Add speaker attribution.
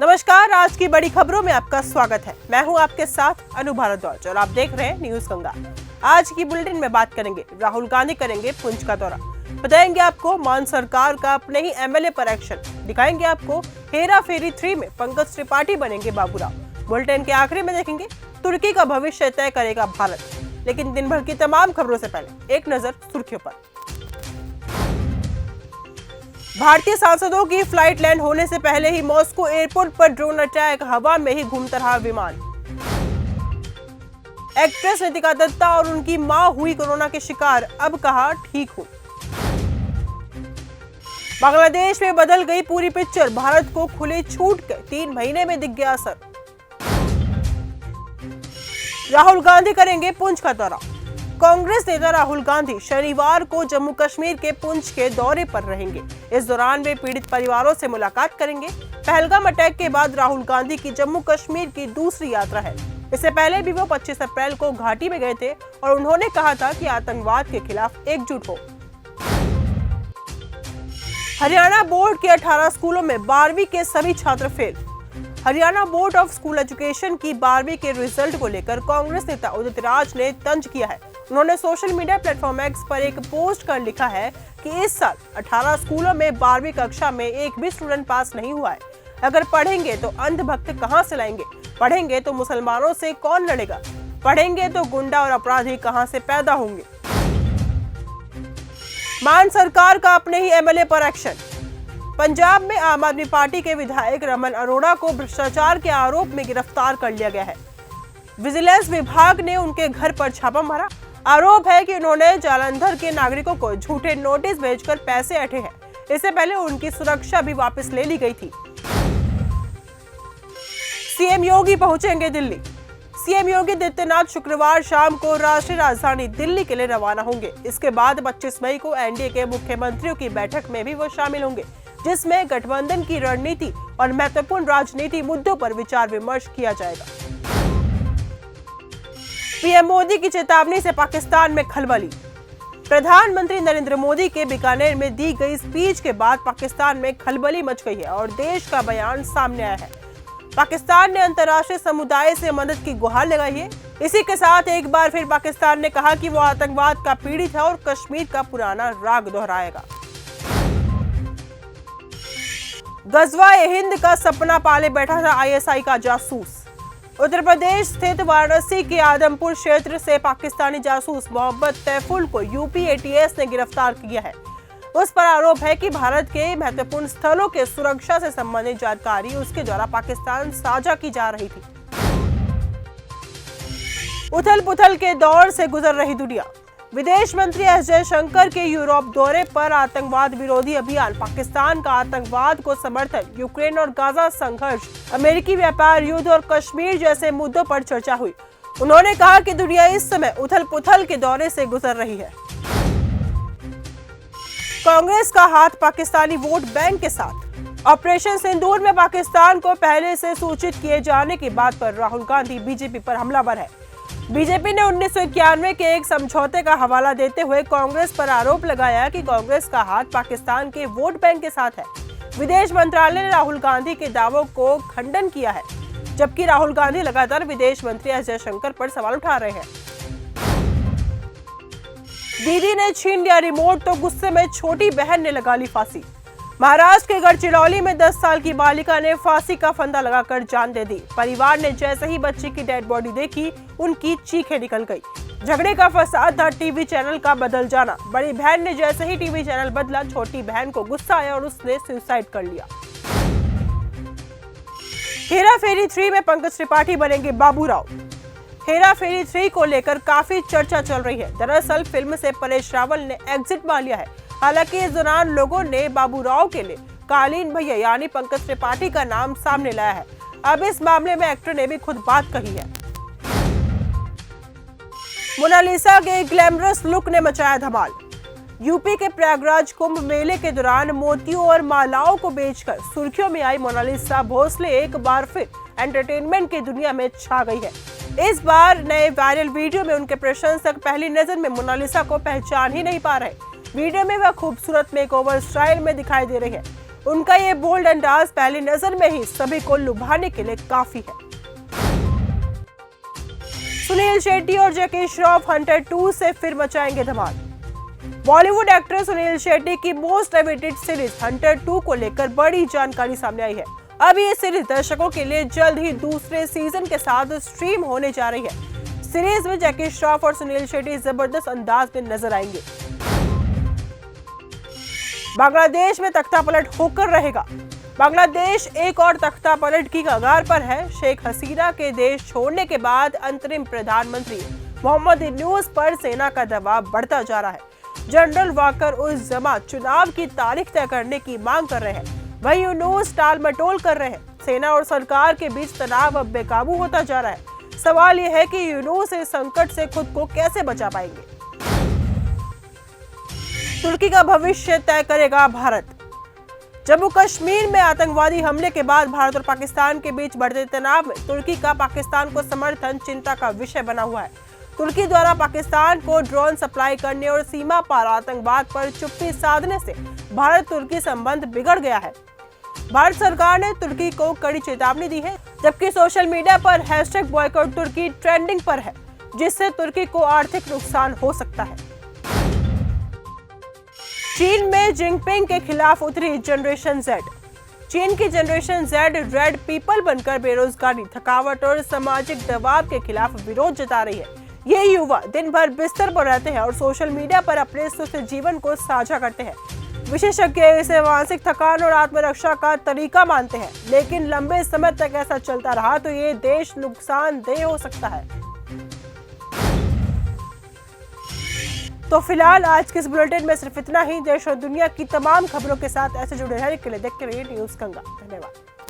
Speaker 1: नमस्कार, आज की बड़ी खबरों में आपका स्वागत है। मैं हूं आपके साथ अनु भारद्वाज और आप देख रहे हैं न्यूज गंगा। आज की बुलेटिन में बात करेंगे, राहुल गांधी करेंगे पुंछ का दौरा, बताएंगे आपको मान सरकार का अपने ही एमएलए पर एक्शन, दिखाएंगे आपको हेरा फेरी 3 में पंकज त्रिपाठी बनेंगे बाबूराव। बुलेटिन के आखिरी में देखेंगे तुर्की का भविष्य तय करेगा भारत। लेकिन दिन भर की तमाम खबरों से पहले एक नजर सुर्खियों पर। भारतीय सांसदों की फ्लाइट लैंड होने से पहले ही मॉस्को एयरपोर्ट पर ड्रोन अटैक, हवा में ही घूमता रहा विमान। एक्ट्रेस नितिका दत्ता और उनकी मां हुई कोरोना के शिकार, अब कहा ठीक हूं। बांग्लादेश में बदल गई पूरी पिक्चर, भारत को खुली छूट के 3 महीने में दिख गया असर। राहुल गांधी करेंगे पुंछ का दौरा। कांग्रेस नेता राहुल गांधी शनिवार को जम्मू कश्मीर के पुंछ के दौरे पर रहेंगे। इस दौरान वे पीड़ित परिवारों से मुलाकात करेंगे। पहलगाम अटैक के बाद राहुल गांधी की जम्मू कश्मीर की दूसरी यात्रा है। इससे पहले भी वो 25 अप्रैल को घाटी में गए थे और उन्होंने कहा था कि आतंकवाद के खिलाफ एकजुट हो। हरियाणा बोर्ड के 18 स्कूलों में 12वीं के सभी छात्र fail. Haryana board of school education की 12वीं के रिजल्ट को लेकर कांग्रेस नेता उदित राज ने तंज किया है। उन्होंने सोशल मीडिया प्लेटफॉर्म एक्स पर एक पोस्ट कर लिखा है कि इस साल 18 स्कूलों में 12वीं कक्षा में एक भी स्टूडेंट पास नहीं हुआ है। अगर पढ़ेंगे तो अंधभक्त कहां से लाएंगे? पढ़ेंगे तो मुसलमानों से कौन लड़ेगा? पढ़ेंगे तो गुंडा और अपराधी कहां से पैदा होंगे? मान सरकार का अपने ही एमएलए पर एक्शन। पंजाब में आम आदमी पार्टी के विधायक रमन अरोड़ा को भ्रष्टाचार के आरोप में गिरफ्तार कर लिया गया है। विजिलेंस विभाग ने उनके घर पर छापा मारा। आरोप है कि उन्होंने जालंधर के नागरिकों को झूठे नोटिस भेजकर पैसे ऐंठे हैं। इससे पहले उनकी सुरक्षा भी वापस ले ली गई थी। सीएम योगी पहुंचेंगे दिल्ली। सीएम योगी आदित्यनाथ शुक्रवार शाम को राष्ट्रीय राजधानी दिल्ली के लिए रवाना होंगे। इसके बाद 25 मई को एनडीए के मुख्यमंत्रियों की बैठक में भी वो शामिल होंगे, जिसमें गठबंधन की रणनीति और महत्वपूर्ण राजनीति मुद्दों पर विचार विमर्श किया जाएगा। पीएम मोदी की चेतावनी से पाकिस्तान में खलबली। प्रधानमंत्री नरेंद्र मोदी के बीकानेर में दी गई स्पीच के बाद पाकिस्तान में खलबली मच गई है और देश का बयान सामने आया है। पाकिस्तान ने अंतर्राष्ट्रीय समुदाय से मदद की गुहार लगाई है। इसी के साथ एक बार फिर पाकिस्तान ने कहा कि वो आतंकवाद का पीड़ित है और कश्मीर का पुराना राग दोहराएगा। गजवा-ए-हिंद का सपना पाले बैठा था आईएसआई का जासूस। उत्तर प्रदेश स्थित वाराणसी के आदमपुर क्षेत्र से पाकिस्तानी जासूस मोहम्मद तैफुल को यूपी एटीएस ने गिरफ्तार किया है। उस पर आरोप है कि भारत के महत्वपूर्ण स्थलों के सुरक्षा से संबंधित जानकारी उसके द्वारा पाकिस्तान साझा की जा रही थी। उथल पुथल के दौर से गुजर रही दुनिया। विदेश मंत्री एस जयशंकर के यूरोप दौरे पर आतंकवाद विरोधी अभियान, पाकिस्तान का आतंकवाद को समर्थन, यूक्रेन और गाजा संघर्ष, अमेरिकी व्यापार युद्ध और कश्मीर जैसे मुद्दों पर चर्चा हुई। उन्होंने कहा कि दुनिया इस समय उथल पुथल के दौरे से गुजर रही है। कांग्रेस का हाथ पाकिस्तानी वोट बैंक के साथ। ऑपरेशन सिंदूर में पाकिस्तान को पहले से सूचित किए जाने की बात पर राहुल गांधी बीजेपी पर हमलावर है। बीजेपी ने 1991 के एक समझौते का हवाला देते हुए कांग्रेस पर आरोप लगाया कि कांग्रेस का हाथ पाकिस्तान के वोट बैंक के साथ है। विदेश मंत्रालय ने राहुल गांधी के दावों को खंडन किया है, जबकि राहुल गांधी लगातार विदेश मंत्री एस जयशंकर पर सवाल उठा रहे हैं। दीदी ने छीन लिया रिमोट तो गुस्से में छोटी बहन ने लगा ली फांसी। महाराष्ट्र के गढ़चिरौली में 10 साल की बालिका ने फांसी का फंदा लगाकर जान दे दी। परिवार ने जैसे ही बच्ची की डेड बॉडी देखी, उनकी चीखें निकल गई। झगड़े का फसाद था टीवी चैनल का बदल जाना। बड़ी बहन ने जैसे ही टीवी चैनल बदला, छोटी बहन को गुस्सा आया और उसने सुसाइड कर लिया। हेरा फेरी 3 में पंकज त्रिपाठी बनेंगे बाबूराव। हेरा फेरी 3 को लेकर काफी चर्चा चल रही है। दरअसल फिल्म से परेश रावल ने एग्जिट मार लिया है। हालांकि इस दौरान लोगों ने बाबूराव के लिए कालीन भैया यानी पंकज त्रिपाठी का नाम सामने लाया है। अब इस मामले में एक्टर ने भी खुद बात कही है। मोनालिसा के ग्लैमरस लुक ने मचाया धमाल। यूपी के प्रयागराज कुंभ मेले के दौरान मोतियों और मालाओं को बेचकर सुर्खियों में आई मोनालिसा भोसले एक बार फिर एंटरटेनमेंट की दुनिया में छा गई है। इस बार नए वायरल वीडियो में उनके प्रशंसक पहली नजर में मोनालिसा को पहचान ही नहीं पा रहे। वीडियो में वह खूबसूरत मेकओवर स्टाइल में दिखाई दे रही है। उनका ये बोल्ड अंदाज पहली नजर में ही सभी को लुभाने के लिए काफी है। सुनील शेट्टी और जैकी श्रॉफ हंटर 2 से फिर मचाएंगे धमाल। बॉलीवुड एक्टर सुनील शेट्टी की मोस्ट अवेटेड सीरीज हंटर 2 को लेकर बड़ी जानकारी सामने आई है। अब ये सीरीज दर्शकों के लिए जल्द ही दूसरे सीजन के साथ स्ट्रीम होने जा रही है। सीरीज में जैकी श्रॉफ और सुनील शेट्टी जबरदस्त अंदाज में नजर आएंगे। बांग्लादेश में तख्ता पलट होकर रहेगा। बांग्लादेश एक और तख्ता पलट की कगार पर है। शेख हसीना के देश छोड़ने के बाद अंतरिम प्रधानमंत्री मोहम्मद यूनूस पर सेना का दबाव बढ़ता जा रहा है। जनरल वाकर उस जमा चुनाव की तारीख तय करने की मांग कर रहे हैं। वहीं यूनूस टाल मटोल कर रहे हैं। सेना और सरकार के बीच तनाव अब बेकाबू होता जा रहा है। सवाल यह है कि यूनूस इस संकट से खुद को कैसे बचा पाएंगे। तुर्की का भविष्य तय करेगा भारत। जम्मू कश्मीर में आतंकवादी हमले के बाद भारत और पाकिस्तान के बीच बढ़ते तनाव में तुर्की का पाकिस्तान को समर्थन चिंता का विषय बना हुआ है। तुर्की द्वारा पाकिस्तान को ड्रोन सप्लाई करने और सीमा पार आतंकवाद पर चुप्पी साधने से भारत तुर्की संबंध बिगड़ गया है। भारत सरकार ने तुर्की को कड़ी चेतावनी दी है, जबकि सोशल मीडिया पर #बॉयकॉट तुर्की ट्रेंडिंग पर है, जिससे तुर्की को आर्थिक नुकसान हो सकता है। चीन में जिनपिंग के खिलाफ उतरी जनरेशन Z। चीन की जनरेशन Z रेड पीपल बनकर बेरोजगारी, थकावट और सामाजिक दबाव के खिलाफ विरोध जता रही है। ये युवा दिन भर बिस्तर पर रहते हैं और सोशल मीडिया पर अपने सुस्त जीवन को साझा करते हैं। विशेषज्ञ इसे मानसिक थकान और आत्मरक्षा का तरीका मानते हैं, लेकिन लंबे समय तक ऐसा चलता रहा तो ये देश नुकसानदेह हो सकता है। तो फिलहाल आज के इस बुलेटिन में सिर्फ इतना ही। देश और दुनिया की तमाम खबरों के साथ ऐसे जुड़े रहने के लिए देखते रहिए न्यूज़ गंगा। धन्यवाद।